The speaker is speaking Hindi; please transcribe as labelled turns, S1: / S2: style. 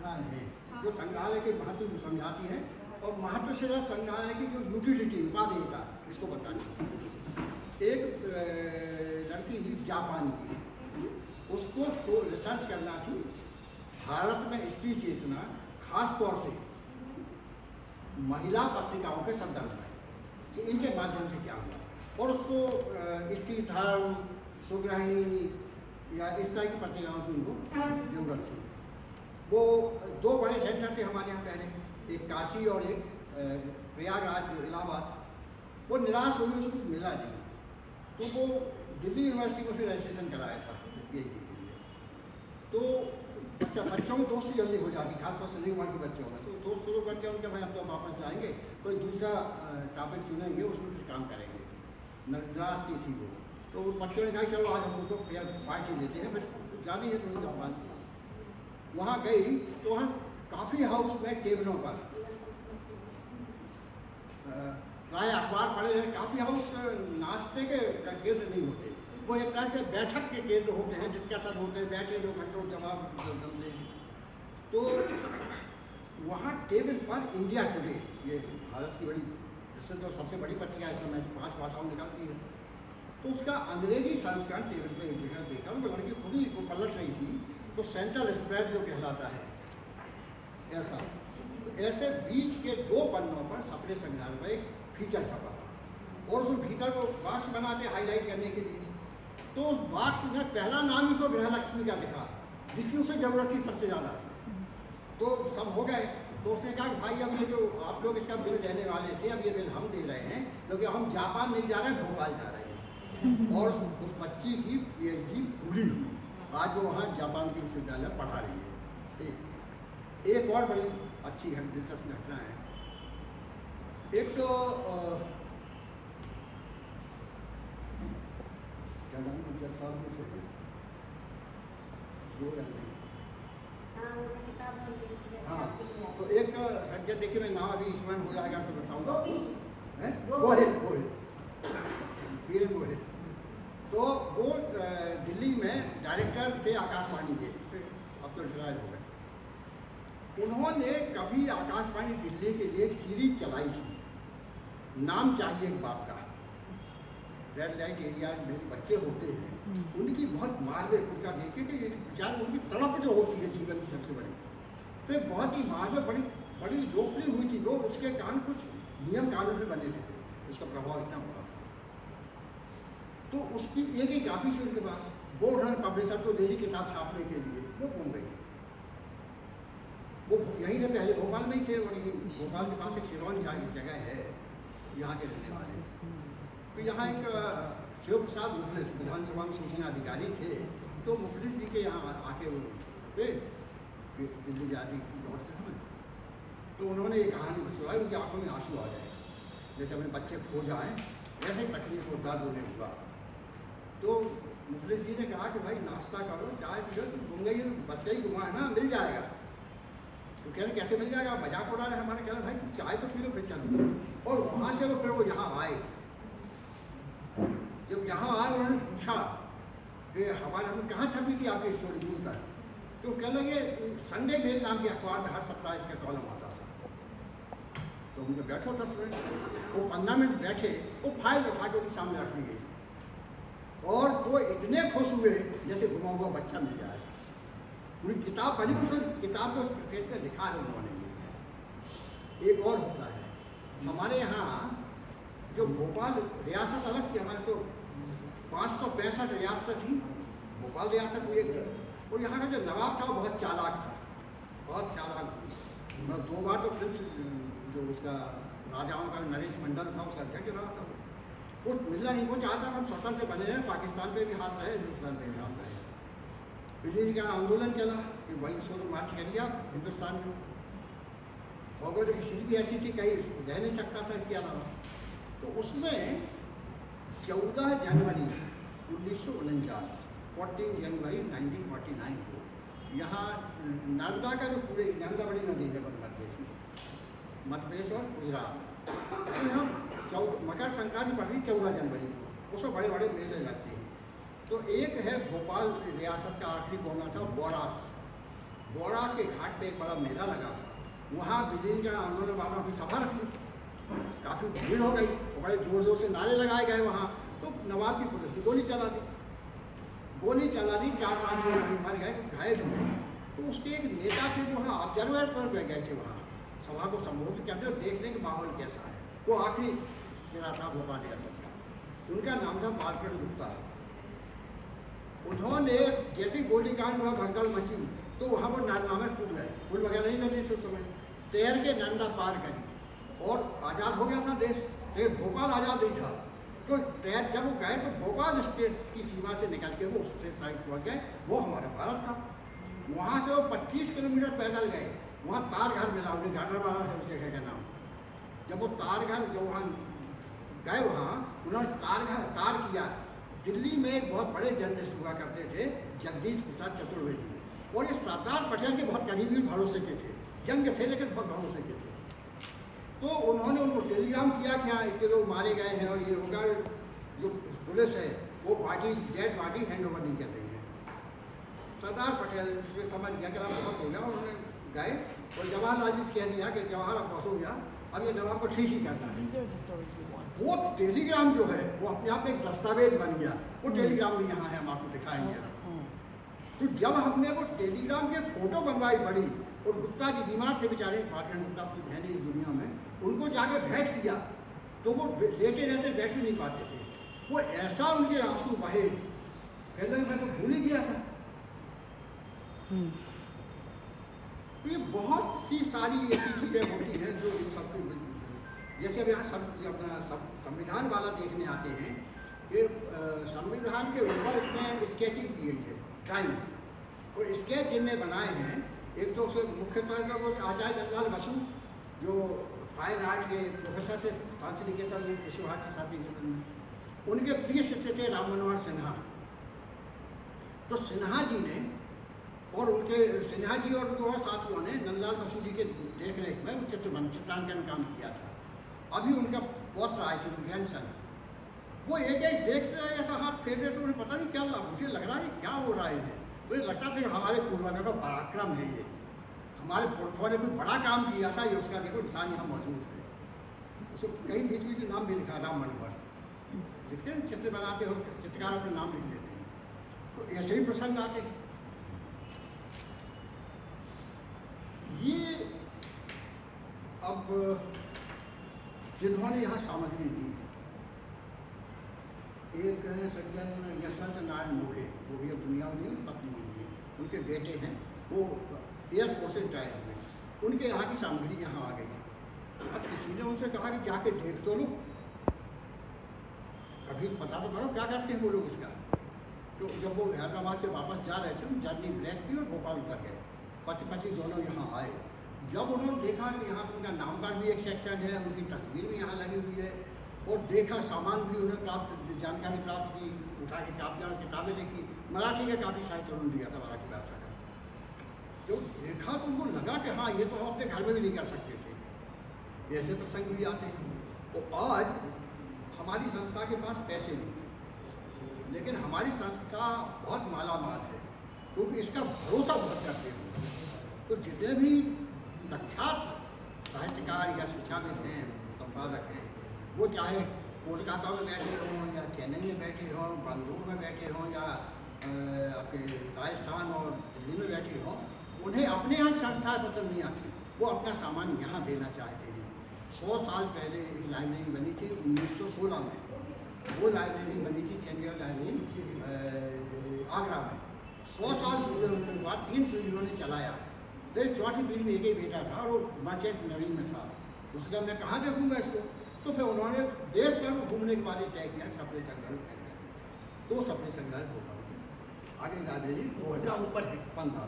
S1: संरचनाएं हैं जो संग्रहालय के महत्व को समझाती हैं और महत्व से ज़्यादा संग्रहालय की जो यूटिलिटी उपादेयता इसको बताती। एक लड़की जापान की, उसको रिसर्च करना थी भारत में स्त्री चेतना, खास तौर से महिला पत्रिकाओं के संदर्भ में कि इनके माध्यम से क्या हुआ, और उसको स्त्री धर्म, सुगृहिणी या इस तरह की पत्रिकाओं की उनको जरूरत थी। वो दो बड़े सेंटर थे हमारे यहाँ पहले, एक काशी और एक प्रयागराज इलाहाबाद। वो निराश हुई, उसको कुछ मिला नहीं, तो वो दिल्ली यूनिवर्सिटी को से रजिस्ट्रेशन कराया था PhD के लिए। तो बच्चों में दोस्ती जल्दी हो जाती, खासतौर से नई उम्र के बच्चों में, तो दोस्त शुरू करके उनके भाई अब तो वापस जाएंगे, कोई दूसरा टॉपिक चुनेंगे, उसमें कुछ काम करेंगे। निराश थी वो, तो बच्चों ने कहा चलो आज हम लोग फेयर पार्टी लेते हैं, फिर जानी है तो जापान। वहाँ गई तो वहाँ काफ़ी हाउस में टेबलों पर प्राय अखबार पढ़े हैं। काफ़ी हाउस नाश्ते के केंद्र नहीं होते, वो एक तरह से बैठक के केंद्र होते हैं, डिस्कशन होते हैं, बैठे लोग घंटों जवाब दे। तो वहाँ टेबल पर इंडिया टुडे, ये भारत की बड़ी इससे तो सबसे बड़ी पत्रिका इस समय 5 भाषाओं में निकलती है, तो उसका अंग्रेजी संस्करण टेबल पर एक जगह देखा। वो लड़की खुद ही वो पलट रही थी, तो सेंट्रल स्प्रेड जो कहलाता है ऐसा, ऐसे बीच के 2 पन्नों पर सपने संग्रहालय पर एक फीचर छपा था, और उसमें भीतर को बॉक्स बनाते हाईलाइट करने के लिए। तो उस बॉक्स में पहला नाम ही तो गृहलक्ष्मी का दिखा, जिसकी उसे ज़रूरत थी सबसे ज़्यादा। तो सब हो गए, तो उसने कहा कि भाई अब ये जो आप लोग इसका बिल देने वाले थे, अब ये बिल हम दे रहे हैं, क्योंकि हम जापान नहीं जा रहे हैं, भोपाल जा रहे हैं। और उस बच्ची की PhD पूरी हुई, आज वो वहाँ जापान के विश्वविद्यालय में पढ़ा रही है। एक और बड़ी अच्छी दिलचस्प घटना है। एक तो हाँ, तो एक सब्जेक्ट देखिए, मैं नाम अभी इसमें हो जाएगा तो बताऊँगा। गोहिल। तो वो दिल्ली में डायरेक्टर थे आकाशवाणी के, अब तो रिटायर हो गए। उन्होंने कभी आकाशवाणी दिल्ली के लिए एक सीरीज चलाई थी, नाम चाहिए एक बाप का। रेड लाइट एरिया में बच्चे होते हैं, उनकी बहुत मारवे उनका देखे कि बेचारे उनकी तड़प जो होती है जीवन की सबसे बड़ी, तो एक बहुत ही मारवे बड़ी लोकप्रिय हुई थी। लोग उसके कारण कुछ नियम कानून भी बने थे, उसका प्रभाव इतना पड़ा था। तो उसकी एक ही कापी थी उनके पास, बोर्ड पब्लिशर को दे दी किताब छापने के लिए, वो घूम गई। वो यहीं से पहले भोपाल में ही थे, वही भोपाल के पास एक सिरौन जगह है, यहाँ के रहने वाले। तो यहाँ एक शिव प्रसाद मुखलिस विधानसभा में सूचना अधिकारी थे, तो मुखलिस जी के यहाँ आके वो थे दिल्ली जाती लौटते समय, तो उन्होंने एक कहानी सुनाई, उनकी आंखों में आंसू आ गए, जैसे अपने बच्चे खो जाएं, ऐसे ही तकलीफ को दर्द होने हुआ। तो मुखलिस जी ने कहा कि भाई नाश्ता करो, चाय पियो, तुम घूम गई, बच्चा ही घुमा है ना, मिल जाएगा। तो कह रहे कैसे मिल जाएगा, मजाक उड़ा रहे हमारे। कह रहे भाई चाय तो पी लो फिर चलो। और वहाँ से वो फिर वो यहाँ आए। जब यहाँ आए उन्होंने पूछा कि हमारे हम कहाँ छपी थी आपकी स्टोरी दूर तक, तो कह लगे संडे मेल नाम के अखबार में हर सप्ताह इसका कॉलम आता था। तो उनके बैठो 10 मिनट, वो 15 मिनट बैठे, वो फाइल उठा के उनके सामने रख ली गई, और वो इतने खुश हुए जैसे घुमा हुआ बच्चा मिल जाए। पूरी किताब पढ़ी, उस किताब को फेस में लिखा है उन्होंने। एक और होता है हमारे यहाँ, जो भोपाल रियासत अलग थी, हमारे तो 565 रियासत थी, भोपाल रियासत एक थी। और यहाँ का जो नवाब था वो बहुत चालाक था, बहुत चालाक। मैं 2 बार तो प्रिंस जो उसका राजाओं का नरेश मंडल था, उसका अध्यक्ष रहा था। वो मिलना नहीं, वो चाहता था हम स्वतंत्र बने रहे, पाकिस्तान पे भी हाथ रहे, हिंदुस्तान पे भी हाथ रहे। दिल्ली का आंदोलन चला कि वही सोच मार्च करिए आप हिंदुस्तान में। भौगोलिक स्थिति भी ऐसी थी, कहीं रह नहीं सकता था इसके अलावा। तो उसमें 14 जनवरी 1949, 14 जनवरी 1949 को यहाँ नर्मदा का जो पूरे नर्मदा बड़ी नदी है मध्य प्रदेश और गुजरात, तो यहाँ मकर संक्रांति पड़ रही 14 जनवरी को, उसमें बड़े बड़े मेले लगते हैं। तो एक है भोपाल रियासत का आखिरी कोना था, बोरास के घाट पे एक बड़ा मेला लगा था, वहाँ विलीनीकरण आंदोलन वालों ने सभा रखी, काफ़ी भीड़ हो गई, बड़े जोर जोर से नारे लगाए गए वहाँ, तो नवाब की पुलिस ने गोली चला दी, 4-5 लोग मर गए, घायल हुए। तो उसके एक नेता थे जो वहाँ ऑब्जर्वर पर गए थे, वहाँ सभा को संबोधित करते और देखने के माहौल कैसा है, वो आखिरी सिरा था भोपाल का, उनका नाम था बालकृष्ण गुप्ता। उन्होंने जैसे गोलीकांड हुआ, भगदड़ मची, तो वहाँ पर नारना में कूद गए, पुल वगैरह नहीं लगे थे उस समय, तैर के नंदा पार करी और आज़ाद हो गया था देश, लेकिन भोपाल आज़ाद नहीं था। तो तैर जब वो गए तो भोपाल स्टेट की सीमा से निकल के वो उससे साइड पहुँच गए, वो हमारा भारत था। वहाँ से वो 25 किलोमीटर पैदल गए, वहाँ तार घर मिला, उन्हें घाघर वाला है उस जगह का नाम। जब वो तार घर जो वहाँ गए, वहाँ उन्होंने तार किया। दिल्ली में एक बहुत बड़े जर्नलिस्ट हुआ करते थे, जगदीश प्रसाद चतुर्वेदी, और ये सरदार पटेल के बहुत करीबी भरोसे के थे, यंग थे लेकिन बहुत भरोसे के थे। तो उन्होंने उनको टेलीग्राम किया कि हाँ इतने लोग मारे गए हैं और ये होगा, जो पुलिस है वो डेड बॉडी हैंड ओवर नहीं कर रही है। सरदार पटेल उसमें समझ गया कि बहुत हो गया, उन्होंने गए और जवाहरलाल जी से कह दिया कि जवाहर अब बस हो गया, अब ये नवाब को ठीक ही करना है। वो टेलीग्राम जो है वो अपने आप में एक दस्तावेज बन गया, वो टेलीग्राम भी यहाँ है, हम आपको दिखाएंगे। तो जब हमने वो टेलीग्राम के फोटो बनवाई बड़ी, और गुप्ता जी बीमार थे बेचारे, बालकृष्ण गुप्ता तो है नहीं इस दुनिया में, उनको जाके भेंट किया तो वो लेटे रहते बैठ भी नहीं पाते थे, वो ऐसा उनके आंसू बहे, कहते मैं तो भूल ही गया था। तो ये बहुत सी सारी ऐसी चीज़ें होती हैं जो इन सब जैसे अब यहाँ अपना संविधान वाला देखने आते हैं, ये संविधान के ऊपर इसमें स्केचिंग की गई है, ड्राइंग, और स्केच जिनने बनाए हैं, एक तो उसे मुख्य तौर पर वो आचार्य नंदलाल बसु जो फाइन आर्ट के प्रोफेसर थे शांति निकेतन में, विश्व भारती शांति निकेतन में, उनके प्रिय शिष्य थे राम मनोहर सिन्हा। तो सिन्हा जी ने और उनके सिन्हा जी और उनके और साथियों ने नंदलाल बसु जी के देख रेख में चित्रांकन काम किया था। अभी उनका पौत्र आए थे ग्रैंडसन, वो एक देखते रहे, ऐसा हाथ फेर रहे, तो उन्हें पता नहीं क्या मुझे लग रहा है क्या हो रहा है इन्हें, मुझे लगता था हमारे पूर्वजों का पराक्रम है, ये हमारे पुरखों ने कोई बड़ा काम किया था, ये उसका देखो निशान यहाँ मौजूद है। उसको कहीं बीच बीच नाम भी लिखा, राम मनोहर लिखते हैं, चित्र बनाते हो चित्रकार अपने नाम लिख देते हैं, तो ऐसे ही प्रसंग आते हैं। ये अब जिन्होंने यहाँ सामग्री दी, एक हैं सज्जन यशवंत नारायण मोघे, वो भी अब दुनिया में नहीं, पत्नी मिली है, उनके बेटे हैं, वो एयरफोर्स से रिटायर हुए, उनके यहाँ की सामग्री यहाँ आ गई है। अब किसी ने उनसे कहा कि जाके देख तो लो, अभी पता तो करो क्या करते हैं वो लोग इसका। तो जब वो हैदराबाद से वापस जा रहे थे, जर्नी ब्लैक की और भोपाल उतर गए, पति दोनों यहाँ आए। जब उन्होंने देखा कि यहाँ उनका नाम का भी एक सेक्शन है, उनकी तस्वीर भी यहाँ लगी हुई है, और देखा सामान भी उन्होंने जानकारी प्राप्त की, उठा के कापियाँ और किताबें देखी, मराठी का काफ़ी साहित्य उन्होंने दिया था, मराठी भाषा का। जो देखा तो उनको लगा कि हाँ ये तो हम अपने घर में भी नहीं कर सकते थे, ऐसे प्रसंग भी आते हैं। तो आज हमारी संस्था के पास पैसे नहीं, लेकिन हमारी संस्था बहुत मालामाल है, क्योंकि इसका भरोसा बहुत करते हैं। तो जितने भी प्रख्यात साहित्यकार या शिक्षाविद हैं, संपादक हैं, वो चाहे कोलकाता में बैठे हों या चेन्नई में बैठे हों, बेंगलुरु में बैठे हों या आपके राजस्थान और दिल्ली में बैठे हों, उन्हें अपने यहाँ संस्थाएं पसंद नहीं आती, वो अपना सामान यहाँ देना चाहते हैं। 100 साल पहले एक लाइब्रेरी बनी थी 1916 में, वो लाइब्रेरी बनी थी चंडीगढ़ लाइब्रेरी आगरा में। 100 साल बाद 3 पीढ़ियों ने चलाया, लेकिन चौथी पीढ़ी में एक ही बेटा था और वो मर्चेंट नेवी में था। उसका मैं कहाँ देखूँगा इसको, तो फिर उन्होंने देश भर में घूमने के बाद तय किया सपने संग्रह, तो सपने संग्रह होगा। आगे लाइब्रेरी 2015